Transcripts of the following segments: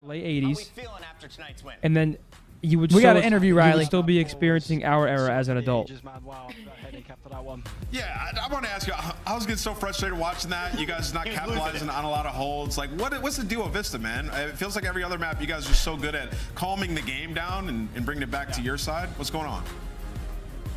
late 80s, and then you would. We got to interview Riley. You would still be experiencing our era as an adult. Yeah, I want to ask you. I was getting so frustrated watching that. You guys not capitalizing on a lot of holds. Like, what's the deal with Vista, man? It feels like every other map, you guys are so good at calming the game down and bringing it back to your side. What's going on?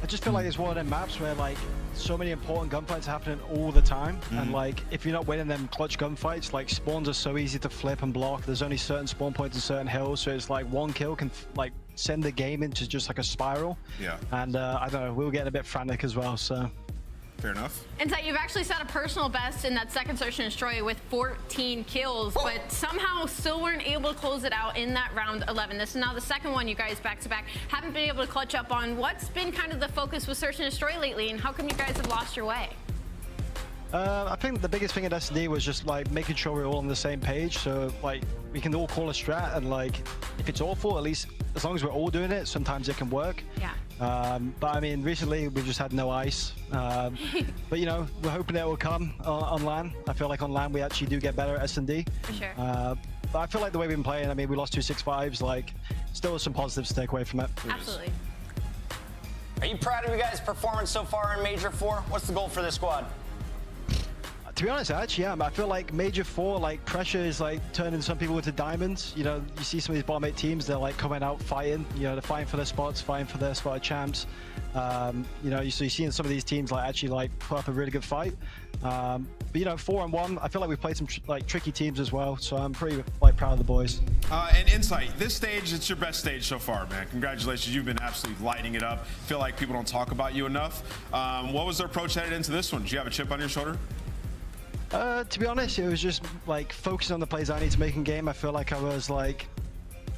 I just feel like it's one of them maps where like so many important gunfights happening all the time, and like if you're not winning them clutch gunfights, like spawns are so easy to flip and block. There's only certain spawn points and certain hills, so it's like one kill can like send the game into just like a spiral. Yeah. And I don't know, we were getting a bit frantic as well, so. Fair enough. Insight, you've actually set a personal best in that second search and destroy with 14 kills, but somehow still weren't able to close it out in that round 11. This is now the second one you guys back-to-back haven't been able to clutch up on. What's been kind of the focus with search and destroy lately, and how come you guys have lost your way? I think the biggest thing at SD was just like making sure we're all on the same page, so like we can all call a strat, and like if it's awful, at least as long as we're all doing it, sometimes it can work. Yeah. But I mean, recently we've just had no ice. But you know, we're hoping it will come on LAN. I feel like on LAN we actually do get better at S&D. For sure. But I feel like the way we've been playing, I mean, we lost 2 6-5s, like still some positives to take away from it. Absolutely. Are you proud of you guys' performance so far in Major 4? What's the goal for this squad? To be honest, I actually am. I feel like Major 4, like pressure is like turning some people into diamonds. You know, you see some of these bottom 8 teams, they're like coming out fighting. You know, they're fighting for their spots, fighting for their spot of champs. You know, so you're seeing some of these teams like actually like put up a really good fight. But you know, 4-on-1, I feel like we've played some like tricky teams as well. So I'm pretty like proud of the boys. And Insight, this stage, it's your best stage so far, man. Congratulations, you've been absolutely lighting it up. Feel like people don't talk about you enough. What was their approach headed into this one? Did you have a chip on your shoulder? To be honest, it was just like focusing on the plays I need to make in game. I feel like I was like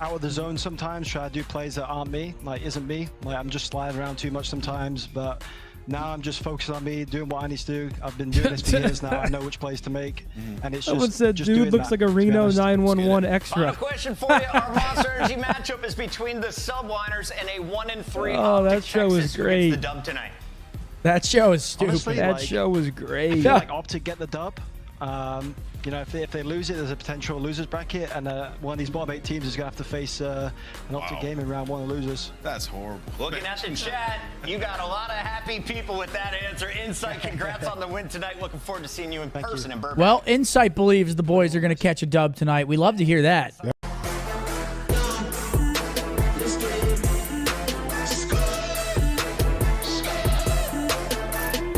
out of the zone sometimes, trying to do plays that aren't me, like isn't me. Like I'm just sliding around too much sometimes, but now I'm just focused on me, doing what I need to do. I've been doing this for years now. I know which plays to make, and it's Someone just said, just dude doing looks that, like a Reno 911 extra. Final question for you. Our Monster Energy matchup is between the Subliners and a 1-3 Oh, that Optic show was Texas. Who great. gets the dub tonight? That show is stupid. Honestly, That like, show was I great. feel like Optic get the dub. You know, if they lose it, there's a potential losers bracket, and one of these bottom 8 teams is going to have to face an Optic game in round 1 of losers. That's horrible. Looking at the chat, you got a lot of happy people with that answer. Insight, congrats on the win tonight. Looking forward to seeing you in person in Burbank. Well, Insight believes the boys are going to catch a dub tonight. We love to hear that.